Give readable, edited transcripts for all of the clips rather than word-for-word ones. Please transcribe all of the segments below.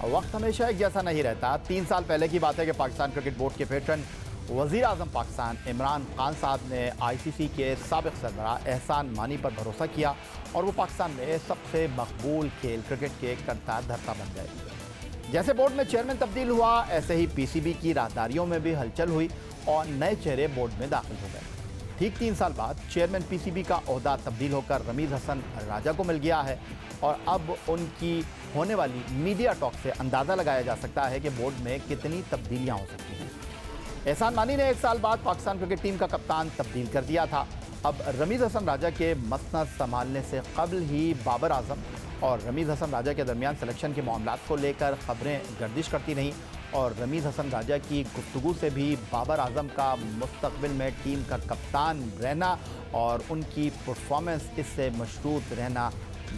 वक्त हमेशा एक जैसा नहीं रहता। 3 साल पहले की बात है कि पाकिस्तान क्रिकेट बोर्ड के वेटरन वज़ीर आज़म पाकिस्तान इमरान खान साहब ने आईसीसी के साबिक़ सरबराह एहसान मानी पर भरोसा किया और वो पाकिस्तान में सबसे मकबूल खेल क्रिकेट के करता धरता बन गए। जैसे बोर्ड में चेयरमैन तब्दील हुआ, ऐसे ही पीसीबी की राहदारियों में भी हलचल हुई और नए चेहरे बोर्ड में दाखिल हो गए। ठीक 3 साल बाद चेयरमैन पीसीबी का ओहदा तब्दील होकर रमीज़ हसन राजा को मिल गया है और अब उनकी होने वाली मीडिया टॉक से अंदाज़ा लगाया जा सकता है कि बोर्ड में कितनी तब्दीलियां हो सकती हैं। एहसान मानी ने 1 साल बाद पाकिस्तान क्रिकेट टीम का कप्तान तब्दील कर दिया था। अब रमीज़ हसन राजा के मसनद संभालने से कबल ही बाबर आजम और रमीज़ हसन राजा के दरमियान सिलेक्शन के मामलात को लेकर खबरें गर्दिश करती रहीं और रमीज़ हसन राजा की गुफ्तगू से भी बाबर आजम का मुस्तकबिल में टीम का कप्तान रहना और उनकी परफॉर्मेंस इससे मशरूत रहना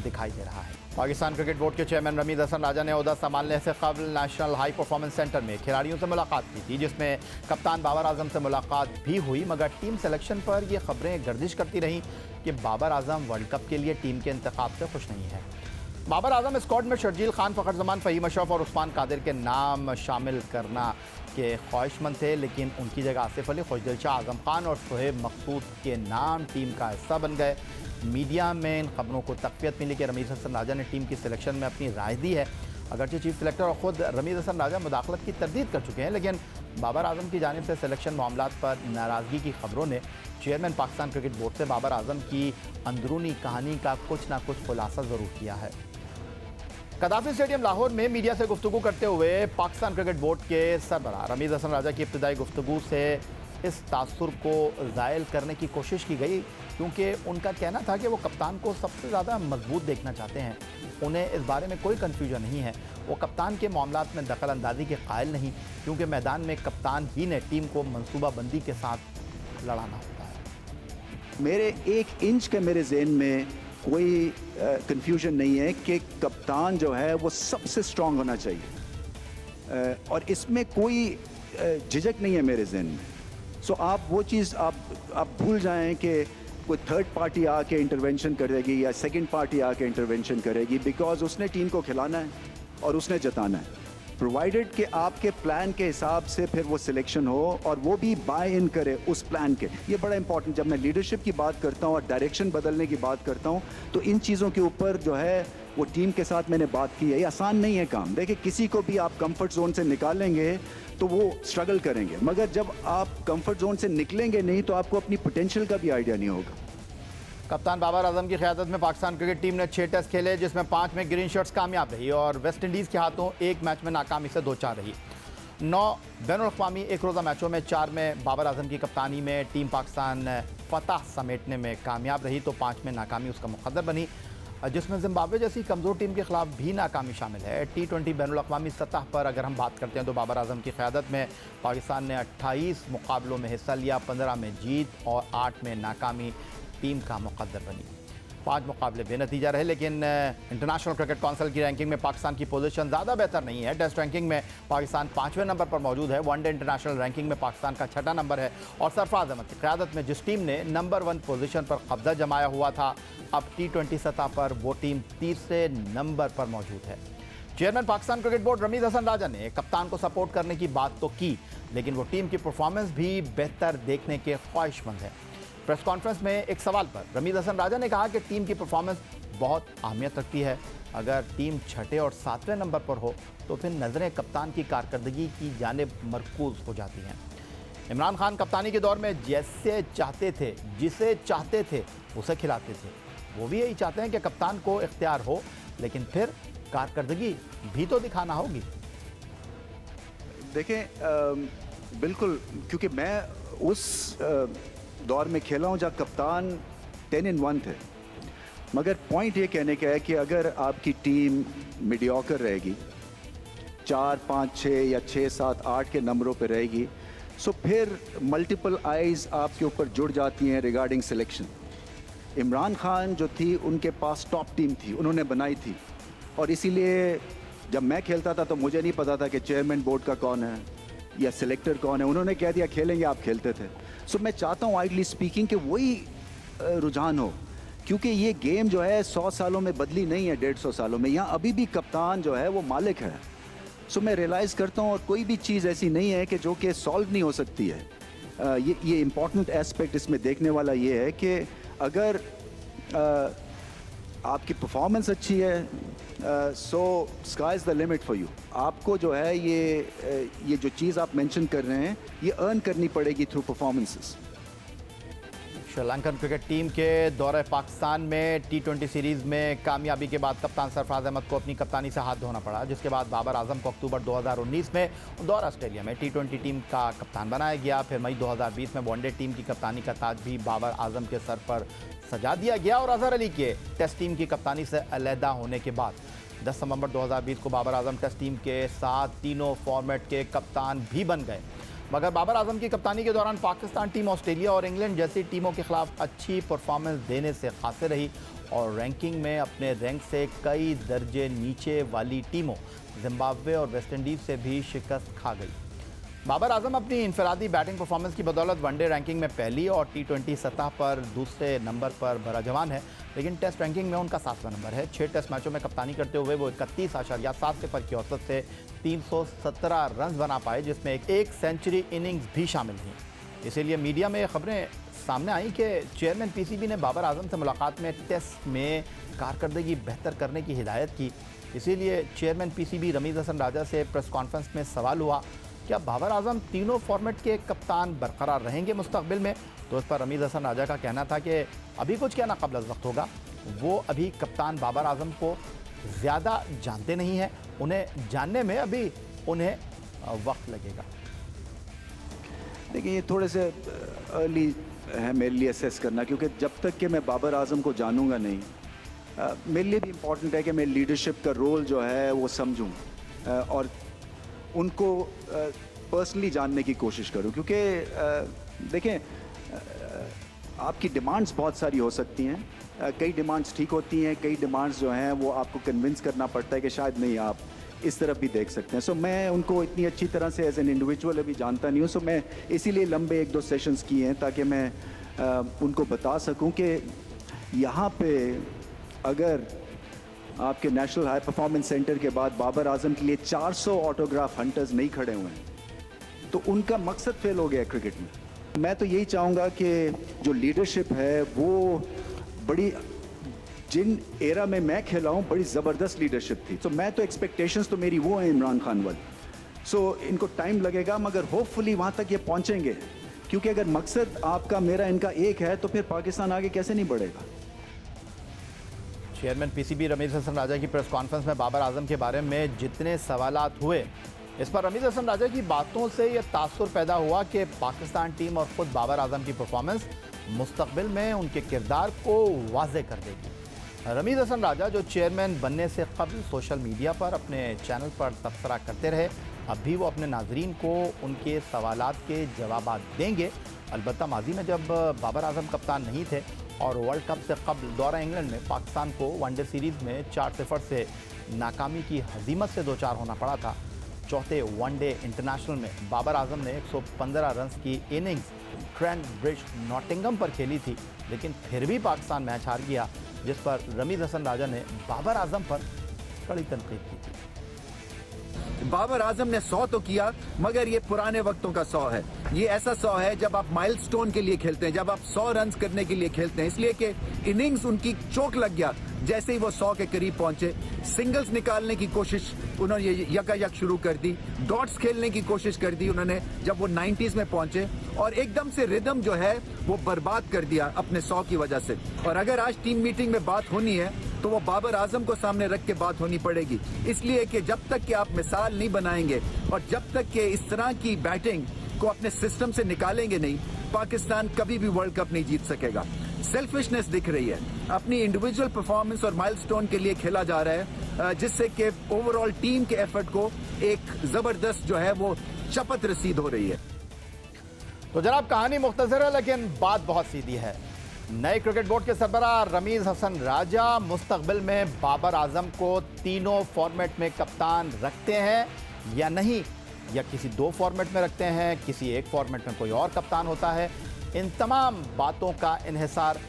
दिखाई दे रहा है। पाकिस्तान क्रिकेट बोर्ड के चेयरमैन रमीज़ हसन राजा ने ओहदा संभालने से कबल नेशनल हाई परफॉर्मेंस सेंटर में खिलाड़ियों से मुलाकात की थी, जिसमें कप्तान बाबर आजम से मुलाकात भी हुई, मगर टीम सिलेक्शन पर ये खबरें गर्दिश करती रहीं कि बाबर आजम वर्ल्ड कप के लिए टीम के इंतखाब से खुश नहीं है। बाबर आजम स्क्वाड में शर्जील खान, फ़खर जमान, फ़हीम अशरफ और उस्मान कादिर के नाम शामिल करना के ख्वाहिशमंद थे, लेकिन उनकी जगह आसिफ अली, खुशदिल शाह, आज़म खान और शोएब मकसूद के नाम टीम का हिस्सा बन गए। मीडिया में इन खबरों को तक़वियत मिली कि रमीज़ हसन राजा ने टीम की सिलेक्शन में अपनी राय दी है। अगरचे चीफ सिलेक्टर और ख़ुद रमीज़ हसन राजा मुदाखलत की तरदीद कर चुके हैं, लेकिन बाबर आजम की जानिब से सिलेक्शन मामलात पर नाराज़गी की खबरों ने चेयरमैन पाकिस्तान क्रिकेट बोर्ड से बाबर आजम की अंदरूनी कहानी का कुछ ना कुछ खुलासा ज़रूर किया है। कदाफी स्टेडियम लाहौर में मीडिया से गुफ्तगू करते हुए पाकिस्तान क्रिकेट बोर्ड के सरबराह रमीज़ हसन राजा की इब्तिदाई गुफ्तगू से इस तासुर को ज़ायल करने की कोशिश की गई, क्योंकि उनका कहना था कि वो कप्तान को सबसे ज़्यादा मजबूत देखना चाहते हैं। उन्हें इस बारे में कोई कन्फ्यूजन नहीं है। वो कप्तान के मामलात में दखल अंदाजी के कायल नहीं, क्योंकि मैदान में कप्तान ही ने टीम को मनसूबाबंदी के साथ लड़ाना होता है। मेरे 1 इंच के मेरे जहन में कोई कन्फ्यूजन नहीं है कि कप्तान जो है वो सबसे स्ट्रांग होना चाहिए और इसमें कोई झिझक नहीं है मेरे जहन में। सो आप वो चीज़ आप भूल जाएं कि कोई थर्ड पार्टी आके इंटरवेंशन करेगी या सेकंड पार्टी आके इंटरवेंशन करेगी, बिकॉज उसने टीम को खिलाना है और उसने जताना है, प्रोवाइडेड कि आपके प्लान के हिसाब से फिर वो सिलेक्शन हो और वो भी बाय इन करे उस प्लान के। ये बड़ा इंपॉर्टेंट, जब मैं लीडरशिप की बात करता हूँ और डायरेक्शन बदलने की बात करता हूँ तो इन चीज़ों के ऊपर जो है वो टीम के साथ मैंने बात की है। ये आसान नहीं है काम। देखिए, किसी को भी आप कंफर्ट जोन से निकालेंगे तो वो स्ट्रगल करेंगे, मगर जब आप कंफर्ट जोन से निकलेंगे नहीं तो आपको अपनी पोटेंशियल का भी आइडिया नहीं होगा। कप्तान बाबर आजम की क़यादत में पाकिस्तान क्रिकेट टीम ने 6 टेस्ट खेले, जिसमें 5 में ग्रीन शर्ट्स कामयाब रही और वेस्ट इंडीज़ के हाथों 1 मैच में नाकामी से 2-4 रही। 9 बैनुल-अक़वामी एक रोज़ा मैचों में 4 में बाबर आजम की कप्तानी में टीम पाकिस्तान फतह समेटने में कामयाब रही, तो 5 में नाकामी उसका मुक़द्दर बनी, जिसमें ज़िम्बाब्वे जैसी कमज़ोर टीम के ख़िलाफ़ भी नाकामी शामिल है। T20 बैनुल-अक़वामी सतह पर अगर हम बात करते हैं तो बाबर आजम की क़यादत में पाकिस्तान ने 28 मुकाबलों में हिस्सा लिया, 15 में जीत और 8 में नाकामी टीम का मुक़द्दर बनी। 5 मुकाबले बेनतीजा रहे, लेकिन इंटरनेशनल क्रिकेट काउंसिल की रैंकिंग में पाकिस्तान की पोजीशन ज़्यादा बेहतर नहीं है। टेस्ट रैंकिंग में पाकिस्तान 5वें नंबर पर मौजूद है। वनडे इंटरनेशनल रैंकिंग में पाकिस्तान का 6ठा नंबर है और सरफराज अहमद की क़यादत में जिस टीम ने नंबर 1 पोजीशन पर कब्जा जमाया हुआ था, अब T20 सतह पर वो टीम तीसरे नंबर पर मौजूद है। Chairman Pakistan cricket board Ramiz Hasan Raja ने कप्तान को सपोर्ट करने की बात तो की, लेकिन वो टीम की परफॉर्मेंस भी बेहतर देखने के ख्वाहिशमंद है। प्रेस कॉन्फ्रेंस में एक सवाल पर रमीज़ हसन राजा ने कहा कि टीम की परफॉर्मेंस बहुत अहमियत रखती है। अगर टीम 6ठे और 7वें नंबर पर हो तो फिर नज़रें कप्तान की कारकर्दगी की जानिब मरकूज़ हो जाती हैं। इमरान खान कप्तानी के दौर में जैसे चाहते थे, जिसे चाहते थे उसे खिलाते थे। वो भी यही चाहते हैं कि कप्तान को इख्तियार हो, लेकिन फिर कारकर्दगी भी तो दिखाना होगी। देखें, बिल्कुल, क्योंकि मैं उस दौर में खेला हूँ जहाँ कप्तान 10 in 1 थे, मगर पॉइंट ये कहने का है कि अगर आपकी टीम मीडियोकर रहेगी, 4, 5, 6 या 6, 7, 8 के नंबरों पे रहेगी, सो फिर मल्टीपल आइज़ आपके ऊपर जुड़ जाती हैं रिगार्डिंग सिलेक्शन। इमरान खान जो थी उनके पास टॉप टीम थी, उन्होंने बनाई थी, और इसीलिए जब मैं खेलता था तो मुझे नहीं पता था कि चेयरमैन बोर्ड का कौन है या सिलेक्टर कौन है। उन्होंने कह दिया खेलेंगे, आप खेलते थे। सो मैं चाहता हूँ आइडली स्पीकिंग कि वही रुझान हो, क्योंकि ये गेम जो है 100 सालों में बदली नहीं है, 150 सालों में। यहाँ अभी भी कप्तान जो है वो मालिक है। सो मैं रियलाइज़ करता हूँ और कोई भी चीज़ ऐसी नहीं है कि जो कि सॉल्व नहीं हो सकती है। ये इम्पॉर्टेंट एस्पेक्ट इसमें देखने वाला ये है कि अगर आपकी परफॉर्मेंस अच्छी है so sky is the limit for you. आपको जो है ये जो चीज़ आप मेंशन कर रहे हैं ये अर्न करनी पड़ेगी through performances. Sri Lankan cricket team के दौरे पाकिस्तान में T20 सीरीज़ में कामयाबी के बाद कप्तान सरफराज अहमद को अपनी कप्तानी से हाथ धोना पड़ा, जिसके बाद बाबर आजम को अक्टूबर 2019 में दौरा ऑस्ट्रेलिया में T20 टीम का कप्तान बनाया गया। फिर मई 2020 में वनडे टीम की कप्तानी का ताज भी बाबर आजम के सर पर सजा दिया गया और अजहर अली के टेस्ट टीम की कप्तानी से अलहदा होने के बाद 10 नवंबर 2020 को बाबर आजम टेस्ट टीम के साथ तीनों फॉर्मेट के कप्तान भी बन गए। मगर बाबर आजम की कप्तानी के दौरान पाकिस्तान टीम ऑस्ट्रेलिया और इंग्लैंड जैसी टीमों के खिलाफ अच्छी परफॉर्मेंस देने से खासे रही और रैंकिंग में अपने रैंक से कई दर्जे नीचे वाली टीमों जिम्बाब्वे और वेस्टइंडीज़ से भी शिकस्त खा गई। बाबर आजम अपनी इनफरादी बैटिंग परफॉर्मेंस की बदौलत वनडे रैंकिंग में पहली और T20 सतह पर दूसरे नंबर पर बराजमान है, लेकिन टेस्ट रैंकिंग में उनका 7वां नंबर है। 6 टेस्ट मैचों में कप्तानी करते हुए वो 31.7 की औसत से 317 रन बना पाए, जिसमें एक सेंचुरी इनिंग्स भी शामिल थी। इसीलिए मीडिया में खबरें सामने आई कि चेयरमैन PCB ने बाबर आजम से मुलाकात में टेस्ट में कारकर्दगी बेहतर करने की हिदायत की। इसीलिए चेयरमैन PCB रमीज़ हसन राजा से प्रेस कॉन्फ्रेंस में सवाल हुआ, क्या बाबर आजम तीनों फॉर्मेट के कप्तान बरकरार रहेंगे मुस्तकबिल में? तो इस पर रमीज़ हसन राजा का कहना था कि अभी कुछ कहना कब्ल अज़ वक्त होगा। वो अभी कप्तान बाबर आजम को ज़्यादा जानते नहीं हैं, उन्हें जानने में अभी उन्हें वक्त लगेगा। देखिए, ये थोड़े से अर्ली है मेरे लिए असेस करना, क्योंकि जब तक कि मैं बाबर आजम को जानूंगा नहीं, मेरे लिए भी इम्पॉर्टेंट है कि मैं लीडरशिप का रोल जो है वो समझूं और उनको पर्सनली जानने की कोशिश करूं। क्योंकि देखें, आपकी डिमांड्स बहुत सारी हो सकती हैं, कई डिमांड्स ठीक होती हैं, कई डिमांड्स जो हैं वो आपको कन्विंस करना पड़ता है कि शायद नहीं, आप इस तरफ भी देख सकते हैं। सो मैं उनको इतनी अच्छी तरह से एज एन इंडिविजुअल अभी जानता नहीं हूँ। सो मैं इसीलिए लंबे 1-2 सेशंस किए हैं ताकि मैं उनको बता सकूं कि यहाँ पे अगर आपके नेशनल हाई परफॉर्मेंस सेंटर के बाद बाबर आजम के लिए 400 ऑटोग्राफ हंटर्स नहीं खड़े हुए हैं तो उनका मकसद फेल हो गया क्रिकेट में। मैं तो यही चाहूँगा कि जो लीडरशिप है वो बड़ी, जिन एरा में मैं खेला हूँ, बड़ी ज़बरदस्त लीडरशिप थी। तो मैं तो एक्सपेक्टेशंस तो मेरी वो है इमरान खान वाली। सो इनको टाइम लगेगा मगर होपफुली वहाँ तक ये पहुँचेंगे, क्योंकि अगर मकसद आपका मेरा इनका एक है तो फिर पाकिस्तान आगे कैसे नहीं बढ़ेगा। चेयरमैन PCB रमीज़ हसन राजा की प्रेस कॉन्फ्रेंस में बाबर आजम के बारे में जितने सवालात हुए, इस पर रमीज़ हसन राजा की बातों से यह तासुर पैदा हुआ कि पाकिस्तान टीम और ख़ुद बाबर आजम की परफॉर्मेंस मुस्तकबिल में उनके किरदार को वाज़े कर देगी। रमीज़ हसन राजा, जो चेयरमैन बनने से कबल सोशल मीडिया पर अपने चैनल पर तबसरा करते रहे, अब भी वो अपने नाजरीन को उनके सवालात के जवाब देंगे। अलबत्ता माजी में जब बाबर आजम कप्तान नहीं थे और वर्ल्ड कप से कबल दौरा इंग्लैंड में पाकिस्तान को वनडे सीरीज़ में 4-0 से नाकामी की हजीमत से दो चार होना पड़ा था, चौथे वनडे इंटरनेशनल में बाबर आजम ने 115 रन की इनिंग्स ट्रेंट ब्रिज नॉटिंगम पर खेली थी, लेकिन फिर भी पाकिस्तान मैच हार गया, जिस पर रमीज़ हसन राजा ने बाबर आजम पर कड़ी तनकीद की थी। बाबर आजम ने 100 तो किया, मगर ये पुराने वक्तों का 100 है। ये ऐसा 100 है जब आप माइलस्टोन के लिए खेलते हैं, जब आप 100 रन करने के लिए खेलते हैं, इसलिए कि इनिंग्स उनकी चोक लग गया जैसे ही वो 100 के करीब पहुंचे। सिंगल्स निकालने की कोशिश उन्होंने यकायक शुरू कर दी, डॉट्स खेलने की कोशिश कर दी उन्होंने जब वो 90s में पहुंचे, और एकदम से रिदम जो है वो बर्बाद कर दिया अपने 100 की वजह से। और अगर आज टीम मीटिंग में बात होनी है तो वो बाबर आजम को सामने रख के बात होनी पड़ेगी, इसलिए कि जब तक कि आप मिसाल नहीं बनाएंगे और जब तक कि इस तरह की बैटिंग को अपने सिस्टम से निकालेंगे नहीं, पाकिस्तान कभी भी वर्ल्ड कप नहीं जीत सकेगा। सेल्फिशनेस दिख रही है, अपनी इंडिविजुअल परफॉर्मेंस और माइलस्टोन के लिए खेला जा रहा है, जिससे कि ओवरऑल टीम के एफर्ट को एक जबरदस्त जो है वो चपत रसीद हो रही है। तो जनाब, कहानी मुख्तसर है लेकिन बात बहुत सीधी है। नए क्रिकेट बोर्ड के सरबराह रमीज़ हसन राजा मुस्तकबिल में बाबर आजम को तीनों फॉर्मेट में कप्तान रखते हैं या नहीं, या किसी 2 फॉर्मेट में रखते हैं, किसी एक फॉर्मेट में कोई और कप्तान होता है। इन तमाम बातों का इन्हिसार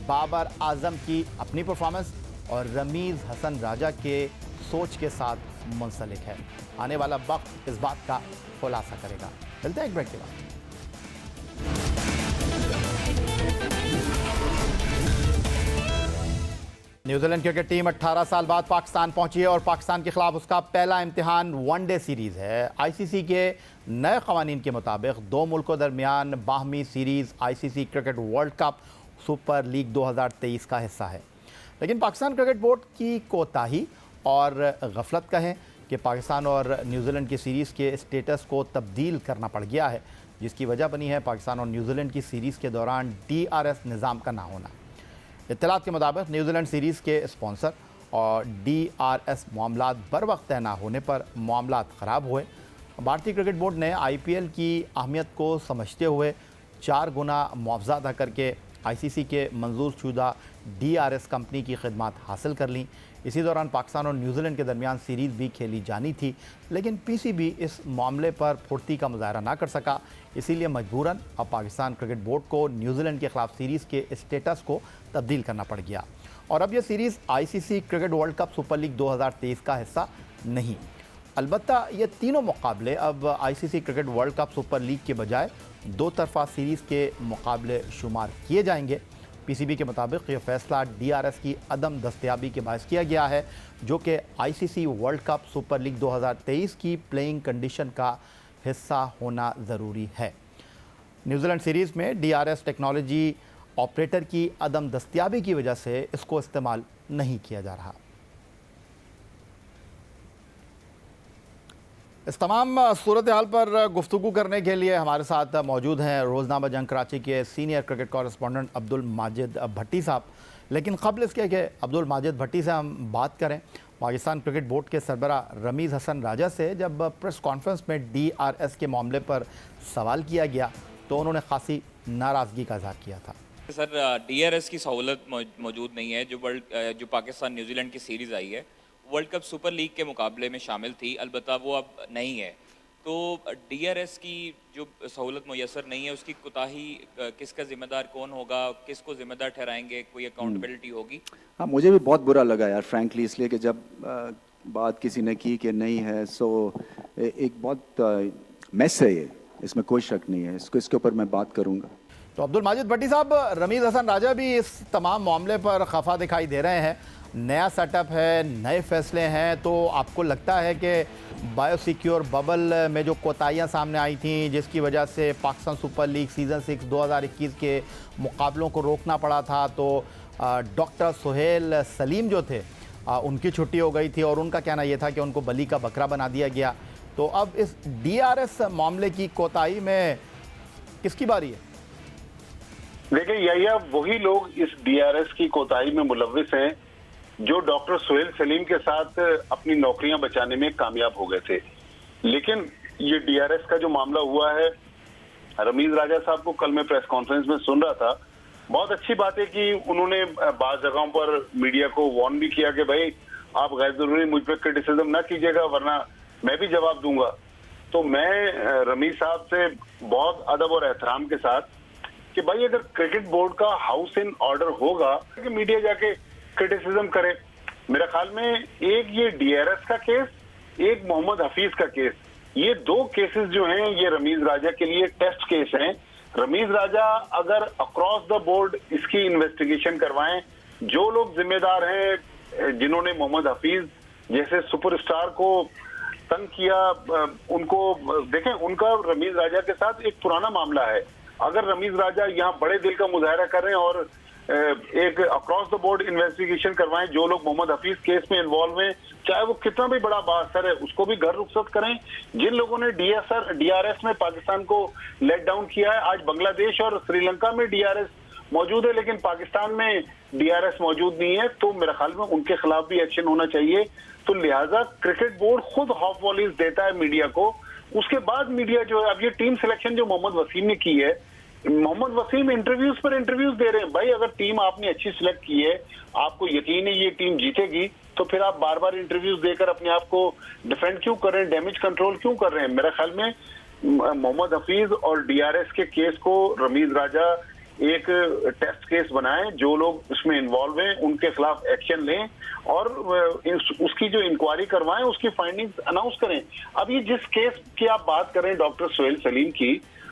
बाबर आजम की अपनी परफॉर्मेंस और रमीज़ हसन राजा के सोच के साथ मुंसलिक है। आने वाला वक्त इस बात का खुलासा करेगा। मिलते हैं एक ब्रेक के बाद। न्यूजीलैंड क्रिकेट टीम 18 साल बाद पाकिस्तान पहुंची है और पाकिस्तान के खिलाफ उसका पहला इम्तिहान वनडे सीरीज है। आईसीसी के नए कवानीन के मुताबिक दो मुल्कों दरमियान बाहमी series ICC cricket world cup super league 2023 का हिस्सा है। लेकिन पाकिस्तान क्रिकेट बोर्ड की कोताही और गफलत कहें कि पाकिस्तान और न्यूजीलैंड की सीरीज़ के स्टेटस को तब्दील करना पड़ गया है, जिसकी वजह बनी है पाकिस्तान और न्यूजीलैंड की सीरीज़ के दौरान DRS निज़ाम का ना होना। इत्तलात के मुताबिक न्यूजीलैंड सीरीज़ के स्पॉन्सर और DRS मामलात बर वक्त तय ना होने पर मामलात ख़राब हुए। भारतीय क्रिकेट बोर्ड ने IPL की अहमियत को समझते हुए 4 गुना मुआवजा अदा करके ICC के मंजूर शुदा DRS कंपनी की खिदमत हासिल कर लीं। इसी दौरान पाकिस्तान और न्यूजीलैंड के दरमियान सीरीज़ भी खेली जानी थी, लेकिन PCB इस मामले पर फुर्ती का मुजाहरा ना कर सका। इसीलिए मजबूरन अब पाकिस्तान क्रिकेट बोर्ड को न्यूजीलैंड के खिलाफ सीरीज़ के स्टेटस को तब्दील करना पड़ गया और अब यह series ICC cricket world cup super league 2023 का हिस्सा नहीं। अलबत्ता ये तीनों मुकाबले अब ICC cricket world cup super league के बजाय दो तरफा सीरीज़ के मुकाबले शुमार किए जाएंगे। PCB के मुताबिक यह फैसला DRS की अदम दस्तयाबी के बायस किया गया है, जो कि ICC world cup super league 2023 की प्लेइंग कंडीशन का हिस्सा होना ज़रूरी है। न्यूजीलैंड सीरीज़ में DRS टेक्नोलॉजी ऑपरेटर की अदम दस्तयाबी की वजह से इसको इस्तेमाल नहीं किया जा रहा। इस तमाम सूरत हाल पर गुफ्तगू करने के लिए हमारे साथ मौजूद हैं रोज़नामा जंग कराची के senior cricket correspondent Abdul Majid Bhatti साहब। लेकिन क़ब्ल इसके कि अब्दुल माजिद भट्टी से हम बात करें, पाकिस्तान क्रिकेट बोर्ड के सरबरा रमीज़ हसन राजा से जब प्रेस कॉन्फ्रेंस में DRS के मामले पर सवाल किया गया तो उन्होंने खासी नाराज़गी का इज़हार किया था। सर, DRS की सहूलत मौजूद नहीं है। जो पाकिस्तान न्यूजीलैंड की सीरीज़ आई है वर्ल्ड कप सुपर लीग के मुकाबले में शामिल थी, अलबत्ता वो अब नहीं है। तो DRS की जो सहूलत मुयसर नहीं है, उसकी कोताही किसका ज़िम्मेदार कौन होगा, किसको ज़िम्मेदार ठहराएंगे, कोई अकाउंटेबिलिटी होगी? हाँ, मुझे भी बहुत बुरा लगा यार फ्रैंकली, इसलिए कि जब बात किसी ने की कि नहीं है, सो एक बहुत मैस है ये, इसमें कोई शक नहीं है। इसके ऊपर मैं बात करूँगा। तो अब्दुल माजिद भट्टी साहब, रमीज़ हसन राजा भी इस तमाम मामले पर खफा दिखाई दे रहे हैं। नया सेटअप है, नए फैसले हैं, तो आपको लगता है कि बायोसिक्योर बबल में जो कोताहियाँ सामने आई थी, जिसकी वजह से पाकिस्तान सुपर लीग सीज़न 6 2021 के मुकाबलों को रोकना पड़ा था, तो डॉक्टर सुहेल सलीम जो थे उनकी छुट्टी हो गई थी और उनका कहना यह था कि उनको बली का बकरा बना दिया गया। तो अब इस DRS मामले की कोताही में किसकी बारी है? देखिए, या वही लोग इस DRS की कोताही में मुलव्विस हैं जो डॉक्टर सुहेल सलीम के साथ अपनी नौकरियां बचाने में कामयाब हो गए थे। लेकिन ये DRS का जो मामला हुआ है, रमीज राजा साहब को कल मैं प्रेस कॉन्फ्रेंस में सुन रहा था। बहुत अच्छी बात है कि उन्होंने बाज़ जगहों पर मीडिया को वार्न भी किया कि भाई आप गैर जरूरी मुझ पर क्रिटिसिज्म ना कीजिएगा, वरना मैं भी जवाब दूंगा। तो मैं रमीज साहब से बहुत अदब और एहतराम के साथ कि भाई अगर क्रिकेट बोर्ड का हाउस इन ऑर्डर होगा कि मीडिया जाके क्रिटिसिज्म करे। मेरे ख्याल में एक ये DRS का केस, एक मोहम्मद हफीज का केस, ये दो केसेस जो हैं ये रमीज राजा के लिए टेस्ट केस हैं। रमीज राजा अगर अक्रॉस द बोर्ड इसकी इन्वेस्टिगेशन करवाएं, जो लोग जिम्मेदार हैं जिन्होंने मोहम्मद हफीज जैसे सुपरस्टार को तंग किया, उनको देखें, उनका रमीज राजा के साथ एक पुराना मामला है। अगर रमीज राजा यहाँ बड़े दिल का मुजाहरा कर रहे हैं और एक अक्रॉस द बोर्ड इन्वेस्टिगेशन करवाएं, जो लोग मोहम्मद हफीज केस में इन्वॉल्व हैं, चाहे वो कितना भी बड़ा बासर है, उसको भी घर रुखसत करें। जिन लोगों ने DRS में पाकिस्तान को लेट डाउन किया है, आज बांग्लादेश और श्रीलंका में DRS मौजूद है लेकिन पाकिस्तान में DRS मौजूद नहीं है, तो मेरे ख्याल में उनके खिलाफ भी एक्शन होना चाहिए। तो लिहाजा क्रिकेट बोर्ड खुद हॉफ वॉलीज देता है मीडिया को, उसके बाद मीडिया जो है, अब ये टीम सिलेक्शन जो मोहम्मद वसीम ने की है, मोहम्मद वसीम इंटरव्यूज पर इंटरव्यूज दे रहे हैं। भाई अगर टीम आपने अच्छी सिलेक्ट की है, आपको यकीन है ये टीम जीतेगी, तो फिर आप बार बार इंटरव्यूज देकर अपने आप को डिफेंड क्यों कर रहे हैं, डैमेज कंट्रोल क्यों कर रहे हैं? मेरे ख्याल में मोहम्मद हफीज और DRS के केस को रमीज राजा एक टेस्ट केस बनाएं, जो लोग इसमें इन्वॉल्व हैं उनके खिलाफ एक्शन लें और उसकी जो इंक्वायरी करवाएं, उसकी फाइंडिंग्स अनाउंस करें। अब ये जिस केस की आप बात करें डॉक्टर सोहेल सलीम की,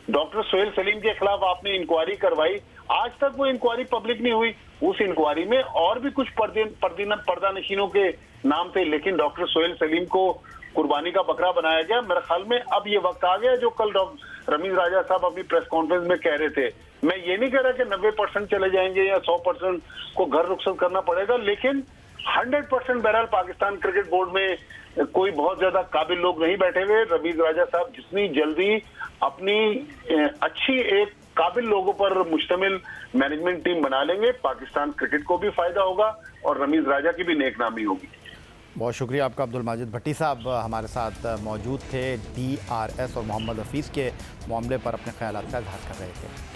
डॉक्टर सोहेल सलीम के खिलाफ आपने इंक्वायरी करवाई, आज तक वो इंक्वायरी पब्लिक नहीं हुई। उस इंक्वायरी में और भी कुछ पर्दानशीनों के नाम थे, लेकिन डॉक्टर सोहेल सलीम को कुर्बानी का बकरा बनाया गया। मेरे ख्याल में अब ये वक्त आ गया जो कल डॉक्टर रमीज राजा साहब अपनी प्रेस कॉन्फ्रेंस में कह रहे थे। मैं ये नहीं कह रहा कि 90% चले जाएंगे या 100% को घर रुखसत करना पड़ेगा, लेकिन 100% बहरहाल पाकिस्तान क्रिकेट बोर्ड में कोई बहुत ज्यादा काबिल लोग नहीं बैठे हुए। रमीज राजा साहब जितनी जल्दी अपनी अच्छी एक काबिल लोगों पर मुश्तमिल मैनेजमेंट टीम बना लेंगे, पाकिस्तान क्रिकेट को भी फायदा होगा और रमीज राजा की भी नेकनामी होगी। बहुत शुक्रिया आपका। अब्दुल माजिद भट्टी साहब हमारे साथ मौजूद थे, DRS और मोहम्मद हफीज़ के मामले पर अपने ख्यालात का इजहार कर रहे थे।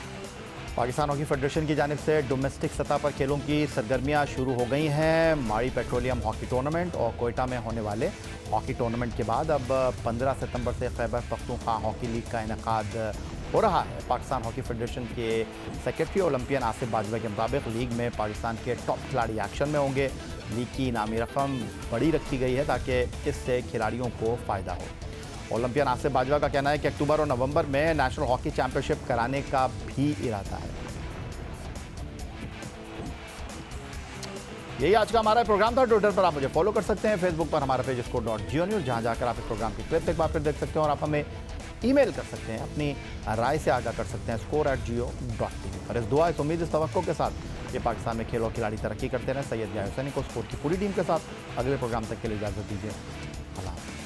पाकिस्तान हॉकी फेडरेशन की जानिब से डोमेस्टिक सतह पर खेलों की सरगर्मियां शुरू हो गई हैं। माड़ी पेट्रोलियम हॉकी टूर्नामेंट और कोयटा में होने वाले हॉकी टूर्नामेंट के बाद अब 15 सितंबर से खैबर पख्तूनख्वा हॉकी लीग का इनेकाद हो रहा है। पाकिस्तान हॉकी फेडरेशन के सेक्रेटरी ओलंपियन आसिफ बाजवा के मुताबिक लीग में पाकिस्तान के टॉप खिलाड़ी एक्शन में होंगे। लीग की इनामी रकम बड़ी रखी गई है ताकि इससे खिलाड़ियों को फ़ायदा हो। ओलंपियन आसिफ बाजवा का कहना है कि अक्टूबर और नवंबर में नेशनल हॉकी चैंपियनशिप कराने का भी इरादा है। यही आज का हमारा प्रोग्राम था। ट्विटर पर आप मुझे फॉलो कर सकते हैं, फेसबुक पर हमारा पेज score.geo न्यूज़, जहां जाकर आप इस प्रोग्राम की क्लिप एक बार फिर देख सकते हैं और आप हमें ईमेल कर सकते हैं, अपनी राय से आगाह कर सकते हैं score@geo.tv। और इस दुआ, इस उम्मीद, इस तवक्को के साथ ये पाकिस्तान में खेल और खिलाड़ी तरक्की करते रहे। सैयद यार हुसैनी को स्पोर्ट की पूरी टीम के साथ अगले प्रोग्राम तक के लिए इजाज़त दीजिए। अल्लाह।